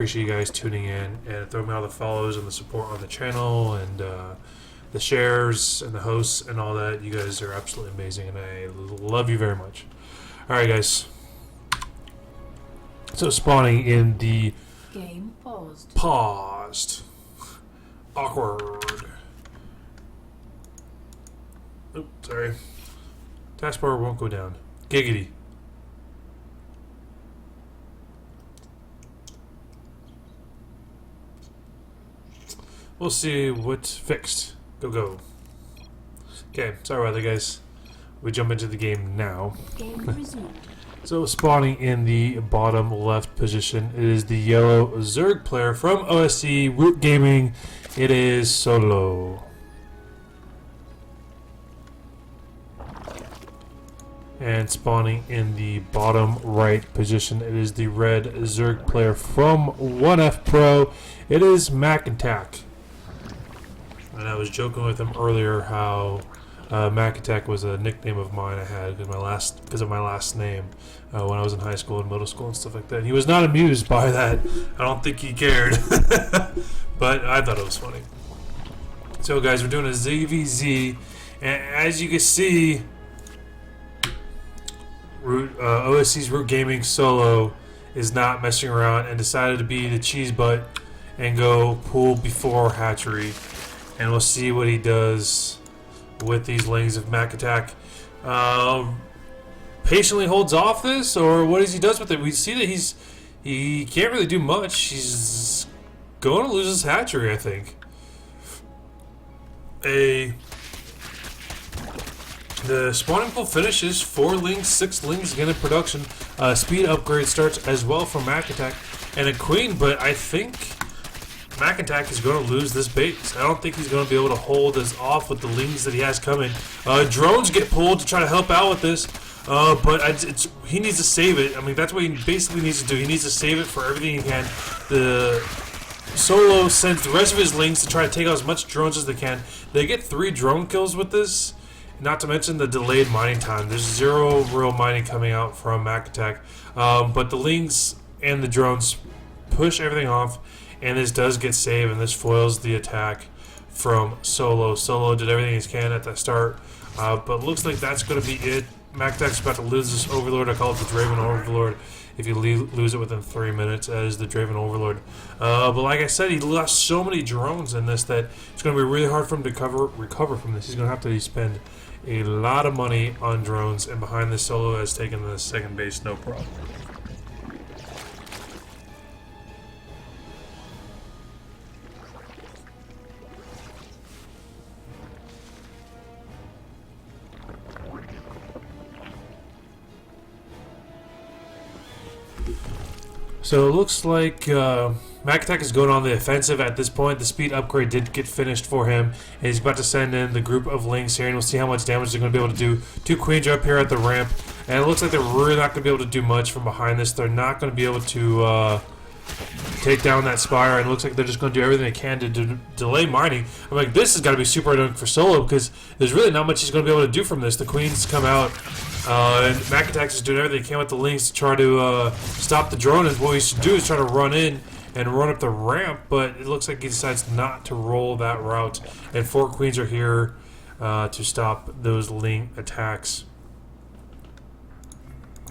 Appreciate you guys tuning in and throwing me all the follows and the support on the channel and the shares and the hosts and all that. You guys are absolutely amazing and I love you very much. Alright guys. So spawning in the game paused. Awkward. Oops, sorry. Taskbar won't go down. Giggity. We'll see what's fixed. Go. Okay, sorry about that, guys. We jump into the game now. Game resumed. So spawning in the bottom left position, it is the yellow Zerg player from OSC, Root Gaming. It is Solo. And spawning in the bottom right position, it is the red Zerg player from 1F Pro. It is MackinTac. And I was joking with him earlier how MackinTac was a nickname of mine I had because of my last name when I was in high school and middle school and stuff like that. And he was not amused by that. I don't think he cared. But I thought it was funny. So guys, we're doing a ZVZ. And as you can see, OSC's Root Gaming Solo is not messing around and decided to be the cheese butt and go pool before hatchery. And we'll see what he does with these lings of MackinTac. Patiently holds off this, or what he does with it. We see that he can't really do much. He's going to lose his hatchery, I think. The spawning pool finishes 4 lings, 6 lings again in production. Speed upgrade starts as well for MackinTac and a queen, but I think MackinTac is going to lose this base. I don't think he's going to be able to hold as off with the lings that he has coming. Drones get pulled to try to help out with this, but he needs to save it. I mean, that's what he basically needs to do. He needs to save it for everything he can. The Solo sends the rest of his lings to try to take out as much drones as they can. They get 3 drone kills with this, not to mention the delayed mining time. There's 0 real mining coming out from MackinTac, but the lings and the drones push everything off. And this does get saved, and this foils the attack from Solo. Solo did everything he can at the start, but looks like that's going to be it. MackinTac's about to lose this Overlord. I call it the Draven Overlord. If you lose it within 3 minutes, as the Draven Overlord. But like I said, he lost so many drones in this that it's going to be really hard for him to recover from this. He's going to have to spend a lot of money on drones, and behind this, Solo has taken the second base, no problem. So it looks like MackinTac is going on the offensive at this point. The speed upgrade did get finished for him, and he's about to send in the group of lings here, and we'll see how much damage they're going to be able to do. 2 queens are up here at the ramp, and it looks like they're really not going to be able to do much from behind this. They're not going to be able to take down that spire, and it looks like they're just going to do everything they can to delay mining. I'm like, this has got to be super annoying for Solo, because there's really not much he's going to be able to do from this. The queens come out, and MackinTac is doing everything he can with the lings to try to stop the drone, and what he should do is try to run in and run up the ramp, but it looks like he decides not to roll that route, and 4 queens are here to stop those ling attacks.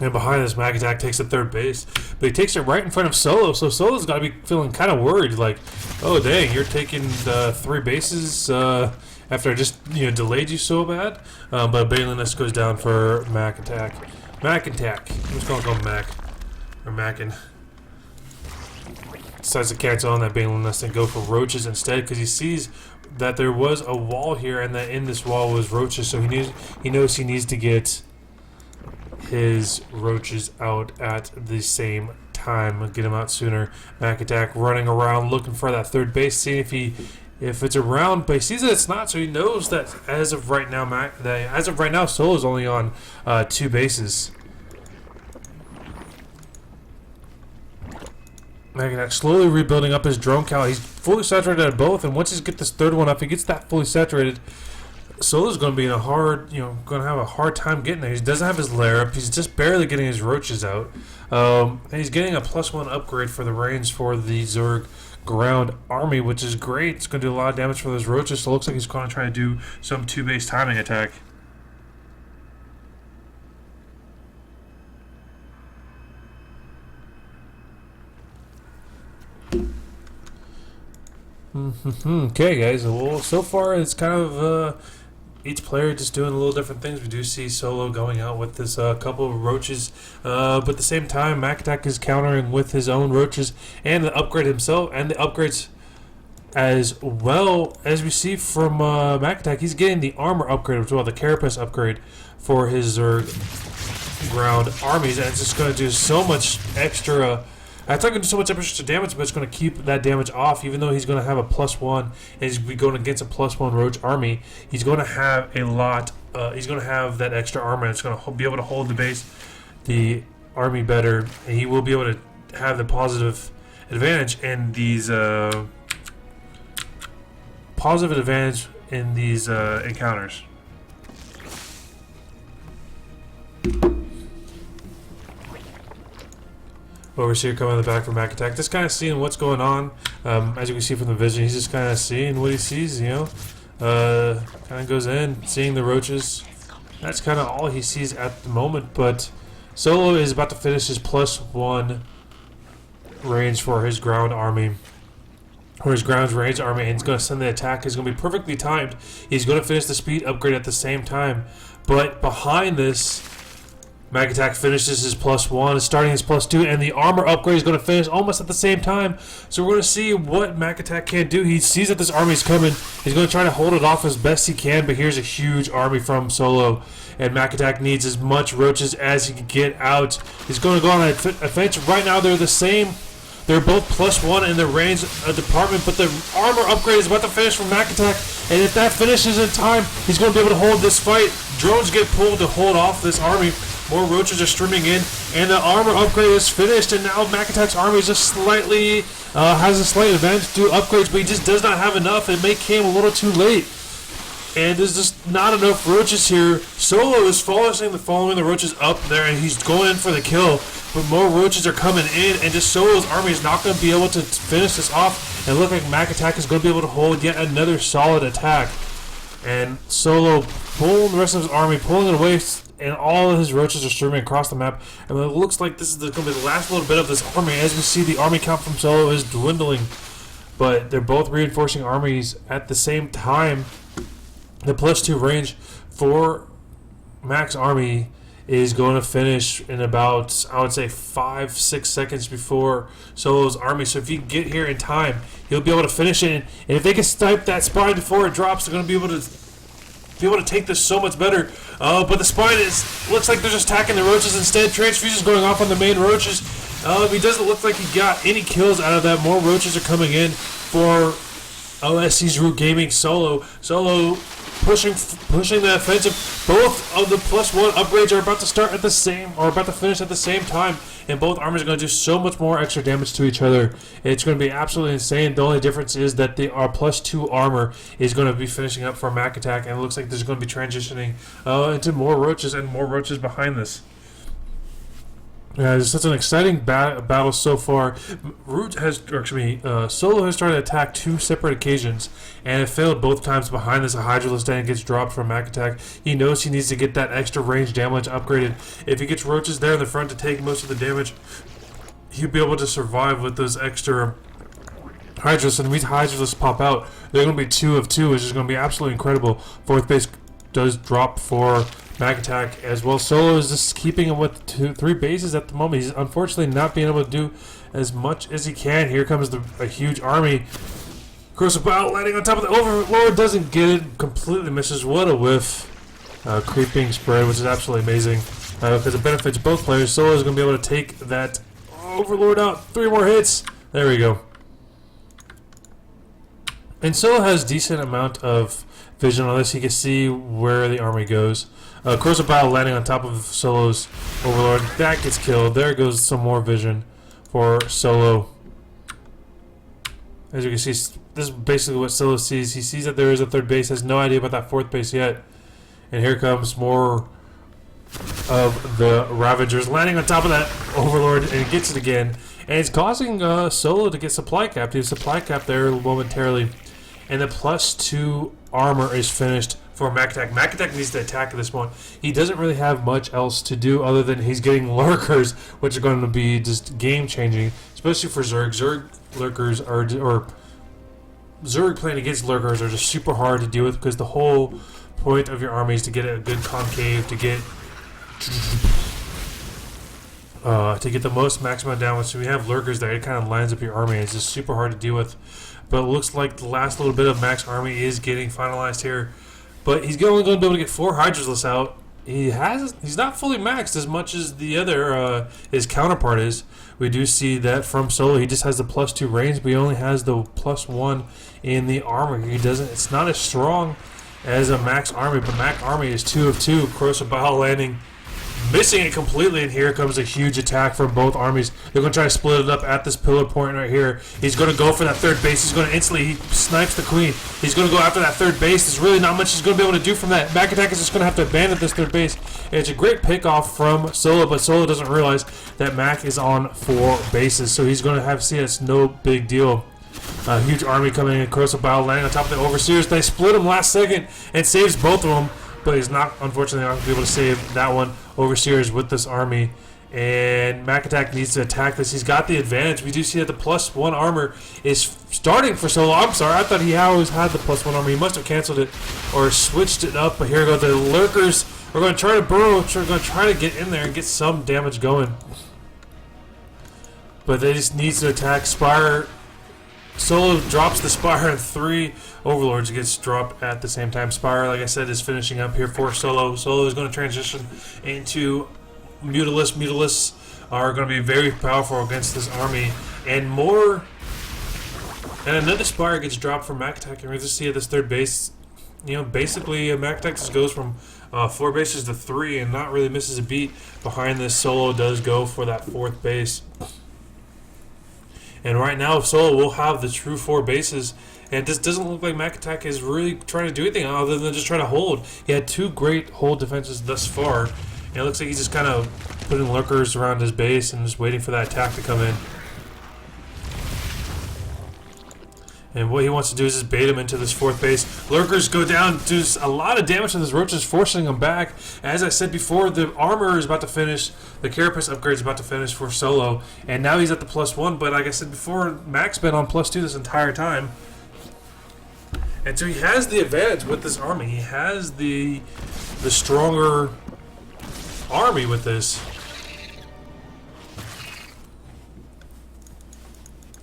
And behind this, MackinTac takes the 3rd base, but he takes it right in front of Solo, so Solo's got to be feeling kind of worried, like, oh dang, you're taking 3 bases after I just delayed you so bad. But Baneliness goes down for MackinTac. MackinTac, I'm just going to call him Mac, or Mackin. Decides to cancel on that Baneliness and go for roaches instead, because he sees that there was a wall here, and that in this wall was roaches, so he knows he needs to get his roaches out at the same time, get him out sooner. MackinTac running around looking for that 3rd base, seeing if it's around, but he sees that it's not, so he knows that as of right now, Solo's only on 2 bases. MackinTac slowly rebuilding up his drone count. He's fully saturated at both, and once he gets this 3rd one up, he gets that fully saturated. Solo's going to be in a hard, going to have a hard time getting there. He doesn't have his lair up. He's just barely getting his roaches out. And he's getting a +1 upgrade for the range for the Zerg ground army, which is great. It's going to do a lot of damage for those roaches. So it looks like he's going to try to do some 2-base timing attack. Okay, guys. Well, so far it's kind of each player just doing a little different things. We do see Solo going out with this couple of roaches, but at the same time, MackinTac is countering with his own roaches and the upgrade himself, and the upgrades as well. As we see from MackinTac, he's getting the armor upgrade as well, the Carapace upgrade for his Zerg ground armies, and it's just going to do so much extra. It's not going to do so much extra damage, but it's going to keep that damage off. Even though he's going to have a +1, and he's going against a +1 roach army, he's going to have a lot. He's going to have that extra armor. And it's going to be able to hold the army better, and he will be able to have the positive advantage in these encounters. Overseer coming in the back from MackinTac, just kind of seeing what's going on. As you can see from the vision, he's just kind of seeing what he sees, kind of goes in, seeing the roaches. That's kind of all he sees at the moment, but Solo is about to finish his +1 range for his ground army. Or his ground range army, and he's going to send the attack. It's going to be perfectly timed. He's going to finish the speed upgrade at the same time. But behind this, MackinTac finishes his +1, starting his +2, and the armor upgrade is going to finish almost at the same time. So we're going to see what MackinTac can do. He sees that this army is coming. He's going to try to hold it off as best he can, but here's a huge army from Solo, and MackinTac needs as much roaches as he can get out. He's going to go on a offensive. Right now, they're the same. They're both +1 in the range department, but the armor upgrade is about to finish from MackinTac, and if that finishes in time, he's going to be able to hold this fight. Drones get pulled to hold off this army. More roaches are streaming in, and the armor upgrade is finished, and now MackinTac's army is just slightly, has a slight advantage to upgrades, but he just does not have enough. It may came a little too late, and there's just not enough roaches here. Solo is following the roaches up there, and he's going in for the kill, but more roaches are coming in, and just Solo's army is not going to be able to finish this off, and look like MackinTac is going to be able to hold yet another solid attack. And Solo pulling the rest of his army, pulling it away, and all of his roaches are streaming across the map. And it looks like this is going to be the last little bit of this army. As we see, the army count from Solo is dwindling, but they're both reinforcing armies at the same time. The +2 range for Mac's army is going to finish in about, I would say, 5-6 seconds before Solo's army. So if you can get here in time, he'll be able to finish it. And if they can snipe that spine before it drops, they're going to be able to take this so much better. But the spine looks like they're just attacking the roaches instead. Transfusions going off on the main roaches. He doesn't look like he got any kills out of that. More roaches are coming in for OSC's Root Gaming Solo. Solo pushing the offensive. Both of the +1 upgrades are about to finish at the same time, and both armies are going to do so much more extra damage to each other. It's going to be absolutely insane. The only difference is that the +2 armor is going to be finishing up for MackinTac, and it looks like there's going to be transitioning into more roaches and more roaches behind this. It's such an exciting battle so far. Solo has tried to attack 2 separate occasions, and it failed both times behind this. A Hydralisk stand gets dropped from MackinTac. He knows he needs to get that extra range damage upgraded. If he gets roaches there in the front to take most of the damage, he'll be able to survive with those extra Hydralisks. And these Hydralisks pop out, they're going to be 2 of 2, which is going to be absolutely incredible. 4th base does drop for MackinTac as well. Solo is just keeping him with 3 bases at the moment. He's unfortunately not being able to do as much as he can. Here comes a huge army. Crucible landing on top of the Overlord, doesn't get it, completely misses. What a whiff. Creeping spread, which is absolutely amazing because it benefits both players. Solo is going to be able to take that Overlord out. 3 more hits. There we go. And Solo has decent amount of vision on this. He can see where the army goes. Corrosive Battle landing on top of Solo's Overlord. That gets killed. There goes some more vision for Solo. As you can see, this is basically what Solo sees. He sees that there is a third base, has no idea about that fourth base yet. And here comes more of the Ravagers landing on top of that Overlord, and he gets it again. And it's causing Solo to get supply capped. He has supply capped there momentarily. And the +2 armor is finished for MackinTac. MackinTac needs to attack at this point. He doesn't really have much else to do other than he's getting lurkers, which are going to be just game-changing, especially for Zerg. Zerg lurkers are, or Zerg playing against lurkers are just super hard to deal with because the whole point of your army is to get a good concave, to get the most maximum damage. So we have lurkers there. It kind of lines up your army. It's just super hard to deal with. But it looks like the last little bit of Mac's army is getting finalized here. But he's only going to be able to get 4 Hydralisks out. He's not fully maxed as much as the other his counterpart is. We do see that from Solo. He just has the +2 range, but he only has the +1 in the armor. He doesn't. It's not as strong as a Mac's army, but Mac's army is 2 of 2. Corrosive Bile landing, missing it completely, and here comes a huge attack from both armies. They're going to try to split it up at this pillar point right here. He's going to go for that third base. He's going to instantly, he snipes the queen. He's going to go after that third base. There's really not much he's going to be able to do from that. MackinTac is just going to have to abandon this third base. And it's a great pickoff from Solo, but Solo doesn't realize that Mac is on 4 bases, so he's going to have to see it's no big deal. A huge army coming in, Corrosive Bile landing on top of the Overseers. They split him last second and saves both of them, but he's not, unfortunately, not going to be able to save that one. Overseers with this army, and MackinTac needs to attack this. He's got the advantage. We do see that the +1 armor is starting for Solo. I'm sorry, I thought he always had the +1 armor. He must have canceled it or switched it up, but here go the lurkers. We're going to try to burrow, we're going to try to get in there and get some damage going. But they just needs to attack. Spire. Solo drops the Spire, and 3 Overlords gets dropped at the same time. Spire, like I said, is finishing up here for Solo. Solo is going to transition into Mutalisks. Mutalisks are going to be very powerful against this army. And more... And another Spire gets dropped from MackinTac, and we just see at this third base, you know, basically MackinTac just goes from 4 bases to 3 and not really misses a beat. Behind this, Solo does go for that 4th base. And right now, Solo will have the true 4 bases, and this doesn't look like MackinTac is really trying to do anything other than just trying to hold. He had 2 great hold defenses thus far, and it looks like he's just kind of putting lurkers around his base and just waiting for that attack to come in. And what he wants to do is just bait him into this 4th base. Lurkers go down, do a lot of damage to this roaches, forcing him back. As I said before, the armor is about to finish. The Carapace upgrade is about to finish for Solo. And now he's at the +1, but like I said before, Mac's been on +2 this entire time. And so he has the advantage with this army. He has the stronger army with this.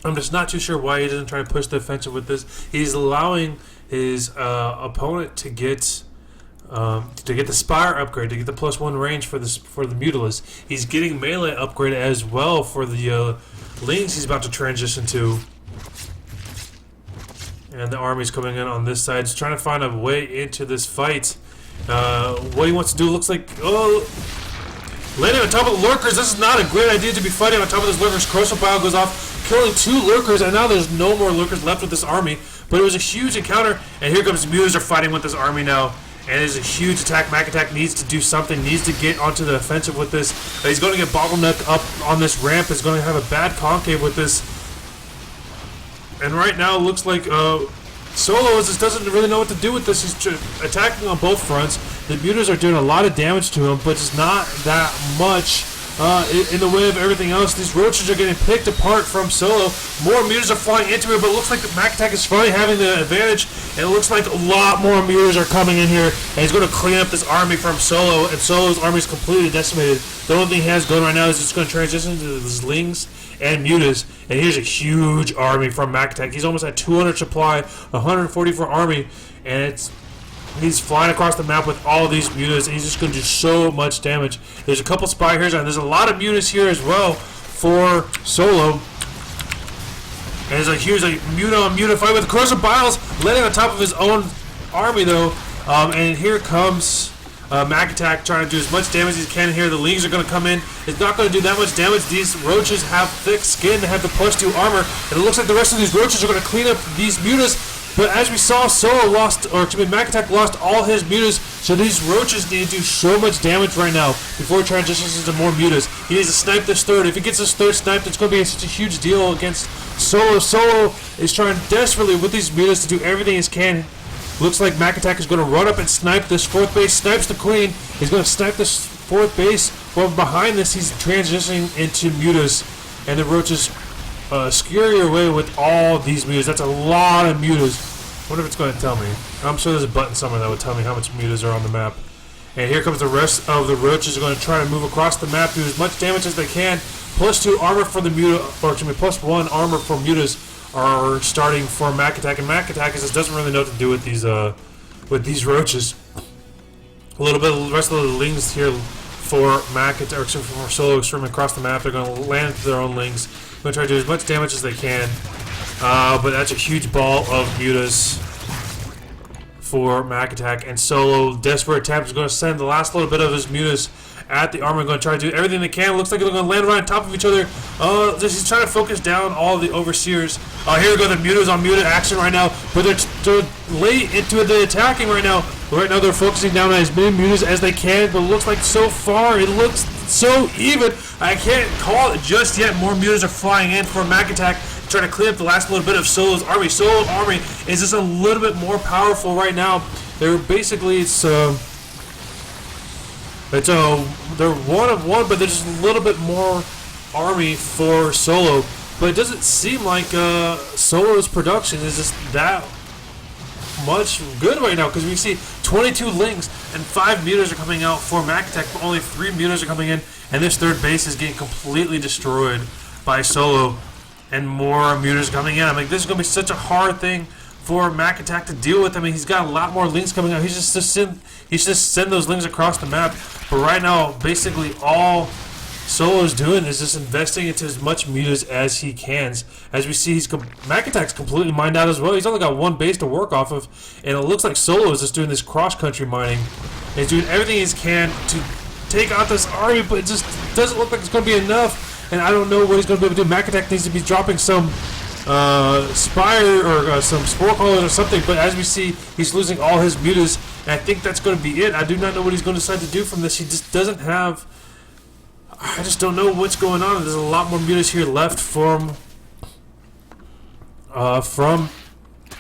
I'm just not too sure why he doesn't try to push the offensive with this. He's allowing his opponent to get the Spire upgrade, to get the +1 range for the Mutalisks. He's getting melee upgrade as well for the Lings he's about to transition to. And the army's coming in on this side. He's trying to find a way into this fight. What he wants to do looks like... landing on top of the lurkers. This is not a great idea to be fighting on top of those lurkers. Corrosive Bile goes off, killing 2 lurkers, and now there's no more lurkers left with this army. But it was a huge encounter, and here comes Mutas are fighting with this army now. And it's a huge attack. MackinTac needs to do something, needs to get onto the offensive with this. He's going to get bottlenecked up on this ramp. He's going to have a bad concave with this. And right now it looks like Solo just doesn't really know what to do with this. He's attacking on both fronts. The Mutas are doing a lot of damage to him, but it's not that much in the way of everything else. These roaches are getting picked apart from Solo. More Mutas are flying into it, but it looks like MackinTac is finally having the advantage. And it looks like a lot more Mutas are coming in here, and he's going to clean up this army from Solo, and Solo's army is completely decimated. The only thing he has going right now is just going to transition to the Lings and Mutas, and here's a huge army from MackinTac. He's almost at 200 supply, 144 army, and he's flying across the map with all these Mutas, and he's just going to do so much damage. There's a couple Spy here, and there's a lot of Mutas here as well for Solo. And there's a huge Muta on Muta fight with Corrosive Biles landing on top of his own army, though. And here comes MackinTac trying to do as much damage as he can here. The Lings are going to come in. It's not going to do that much damage. These roaches have thick skin. They have the +2 armor. And it looks like the rest of these roaches are going to clean up these mutas. But as we saw, MackinTac lost all his mutas. So these roaches need to do so much damage right now before he transitions into more mutas. He needs to snipe this third. If he gets this third sniped, it's going to be such a huge deal against Solo. Solo is trying desperately with these mutas to do everything he can. Looks like MackinTac is going to run up and snipe this 4th base, snipes the Queen. He's going to snipe this 4th base. Well, behind this, he's transitioning into mutas. And the roaches scurry away with all these mutas. That's a lot of mutas. I wonder if it's going to tell me. I'm sure there's a button somewhere that would tell me how much mutas are on the map. And here comes the rest of the roaches. Are going to try to move across the map, do as much damage as they can. +2 armor for the muta, or excuse me, +1 armor for mutas are starting for MackinTac, and MackinTac just doesn't really know what to do with these roaches. A little bit of the rest of the Lings here for MackinTac, or excuse me, for Solo streaming across the map. They're going to land into their own Lings. Going to try to do as much damage as they can, but that's a huge ball of mutas for MackinTac, and Solo, desperate attempt, is going to send the last little bit of his mutas at the armor. Going to try to do everything they can. Looks like they're going to land right on top of each other. He's trying to focus down all the overseers. Here we go, the mutas on muta action right now, but they're late into the attacking right now. But right now they're focusing down on as many mutas as they can, but it looks like so far it looks so even. I can't call it just yet. More mutas are flying in for MackinTac, trying to clean up the last little bit of Solo's army. Solo's army is just a little bit more powerful right now. They're basically they're 1 of 1, but there's just a little bit more army for Solo. But it doesn't seem like Solo's production is just that much good right now, because we see 22 Lings and 5 mutas are coming out for MackinTac, but only 3 mutas are coming in, and this 3rd base is getting completely destroyed by Solo, and more mutas coming in. I mean, this is going to be such a hard thing for MackinTac to deal with. I mean, he's got a lot more Lings coming out. He should just send those Lings across the map. But right now, basically all Solo's doing is just investing into as much mutas as he can. As we see, MackinTac's completely mined out as well. He's only got 1 base to work off of, and it looks like Solo is just doing this cross-country mining. He's doing everything he can to take out this army, but it just doesn't look like it's going to be enough. And I don't know what he's going to be able to do. MackinTac needs to be dropping some Spire or some Spore Callers or something, but as we see, he's losing all his mutas, and I think that's going to be it. I do not know what he's going to decide to do from this. He just doesn't have... I just don't know what's going on. There's a lot more mutas here left from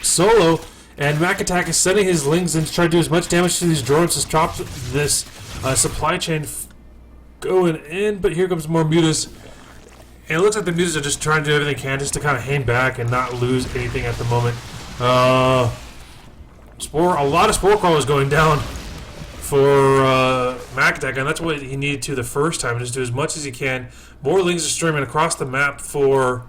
Solo, and MackinTac is sending his Lings in to try to do as much damage to these drones to stop this supply chain going in, but here comes more mutas. And it looks like the mutas are just trying to do everything they can just to kind of hang back and not lose anything at the moment. A lot of Spore Crawlers going down for MackinTac, and that's what he needed to the first time. Just do as much as he can. More Lings are streaming across the map for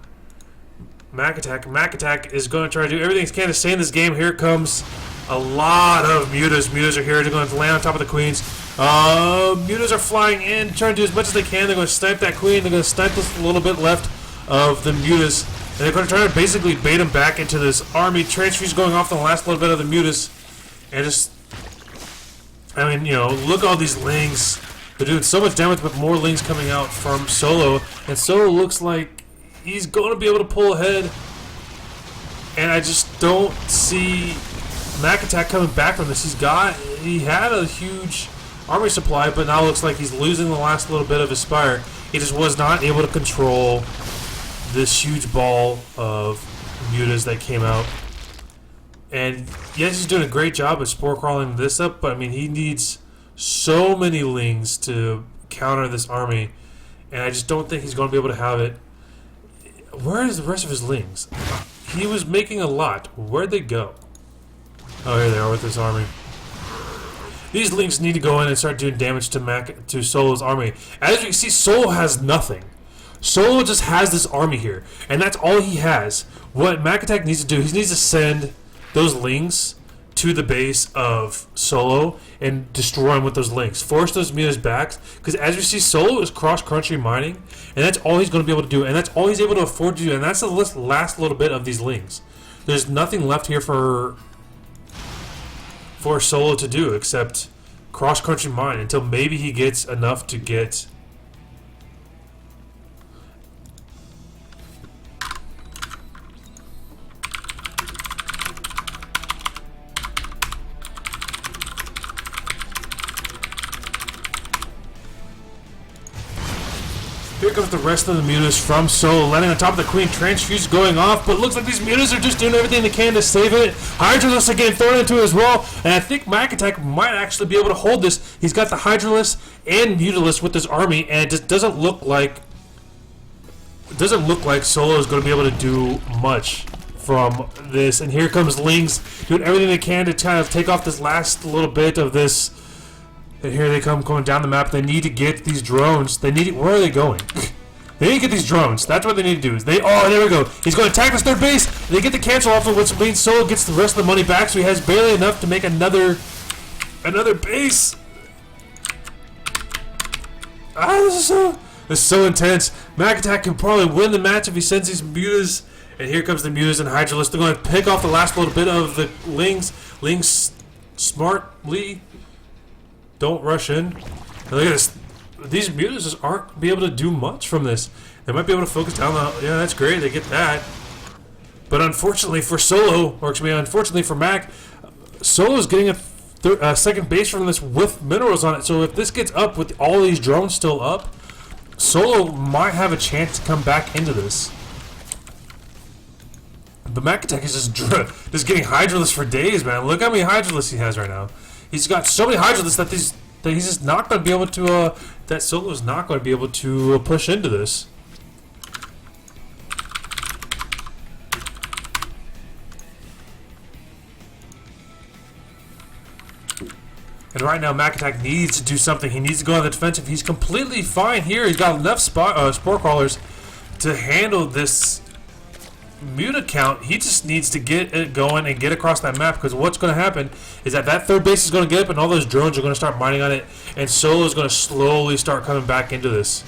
MackinTac. MackinTac is going to try to do everything he can to stay in this game. Here comes a lot of mutas. Mutas are here. They're going to land on top of the Queens. Mutas are flying in, trying to do as much as they can. They're going to snipe that Queen. They're going to snipe this little bit left of the mutas. And they're going to try to basically bait him back into this army. Transfuse going off the last little bit of the mutas. And just... I mean, you know, look at all these Lings. They're doing so much damage, but more Lings coming out from Solo. And Solo looks like he's going to be able to pull ahead. And I just don't see MackinTac coming back from this. He had a huge army supply, but now looks like he's losing the last little bit of his Spire. He just was not able to control this huge ball of mutas that came out. And yes, he's doing a great job of spore crawling this up, but I mean, he needs so many Lings to counter this army, and I just don't think he's going to be able to have it. Where is the rest of his Lings? He was making a lot. Where'd they go? Oh, here they are with this army. These Lings need to go in and start doing damage to Solo's army. As you can see, Solo has nothing. Solo just has this army here, and that's all he has. What MackinTac needs to do, he needs to send those Lings to the base of Solo and destroy him with those Lings. Force those mutas back, because as you see, Solo is cross-country mining, and that's all he's going to be able to do, and that's all he's able to afford to do, and that's the last little bit of these Lings. There's nothing left here for Solo to do except cross-country mine until maybe he gets enough to get... Here comes the rest of the mutas from Solo, landing on top of the Queen. Transfuse going off, but it looks like these mutas are just doing everything they can to save it. Hydralisk again thrown into it as well, and I think MackinTac might actually be able to hold this. He's got the Hydralisk and Mutalisk with his army, and it just doesn't look like Solo is going to be able to do much from this. And here comes Lings doing everything they can to kind of take off this last little bit of this. And here they come going down the map. They need to get these drones. They need. Where are they going? They need to get these drones. That's what they need to do. Oh, there we go. He's going to attack this third base. They get the cancel off of, which means Solo gets the rest of the money back, so he has barely enough to make another base. This is so intense. MackinTac can probably win the match if he sends these mutas. And here comes the mutas and Hydralisk. They're going to pick off the last little bit of the Lings. Lings smartly don't rush in. And look at this. These mutas just aren't be able to do much from this. They might be able to focus down the... Yeah, that's great. They get that. But unfortunately for Solo, or excuse me, unfortunately for Mac, Solo's getting a second base from this with minerals on it. So if this gets up with all these drones still up, Solo might have a chance to come back into this. But MackinTac is just getting Hydralisk for days, man. Look how many Hydralisks he has right now. He's got so many Hydralisks that he's just not going to be able to, that Solo is not going to be able to push into this. And right now, MackinTac needs to do something. He needs to go on the defensive. He's completely fine here. He's got enough spore crawlers to handle this muta count. He just needs to get it going and get across that map, because what's going to happen is that third base is going to get up and all those drones are going to start mining on it, and Solo is going to slowly start coming back into this.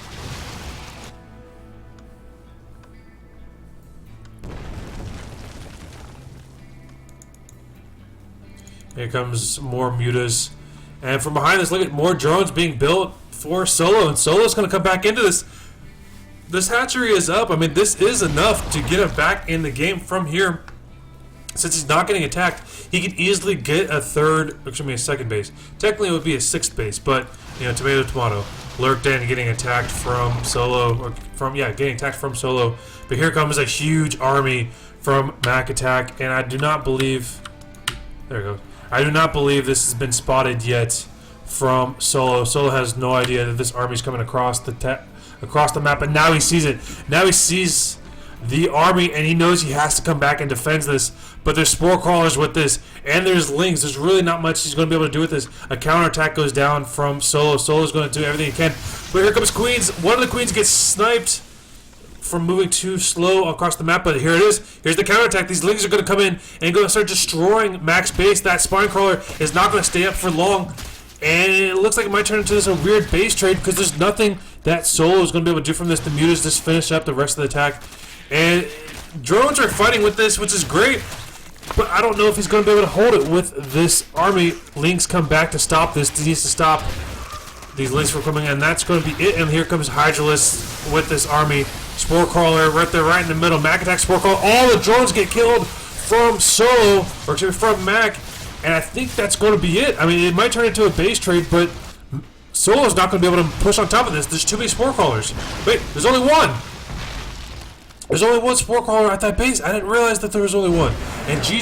Here comes more mutas, and from behind this, look at more drones being built for Solo, and Solo's going to come back into this. This hatchery is up. I mean, this is enough to get him back in the game from here. Since he's not getting attacked, he could easily get a second base. Technically, it would be a sixth base, but, you know, tomato. Lurked in, getting attacked from Solo, getting attacked from Solo. But here comes a huge army from MackinTac, and I do not believe... There we go. I do not believe this has been spotted yet from Solo. Solo has no idea that this army is coming across the map, and now he sees it. Now he sees the army, and he knows he has to come back and defend this. But there's spore crawlers with this, and there's Lings. There's really not much he's going to be able to do with this. A counterattack goes down from Solo. Solo's going to do everything he can. But here comes Queens. One of the Queens gets sniped from moving too slow across the map, but here it is. Here's the counterattack. These Lings are going to come in and go and start destroying Mac's base. That spine crawler is not going to stay up for long, and it looks like it might turn into this a weird base trade, because there's nothing that Solo is going to be able to do from this. The mutas just finish up the rest of the attack, and drones are fighting with this, which is great, but I don't know if he's going to be able to hold it with this army. Lings come back to stop this. He needs to stop these Lings from coming in, and that's going to be it. And here comes Hydralisk with this army. Spore crawler right there, right in the middle. MackinTac spore crawler. All the drones get killed from Solo, or from Mac, and I think that's going to be it. I mean, it might turn into a base trade, but Solo's not going to be able to push on top of this. There's too many spore crawlers. Wait, there's only one. There's only one spore crawler at that base. I didn't realize that there was only one. And GG.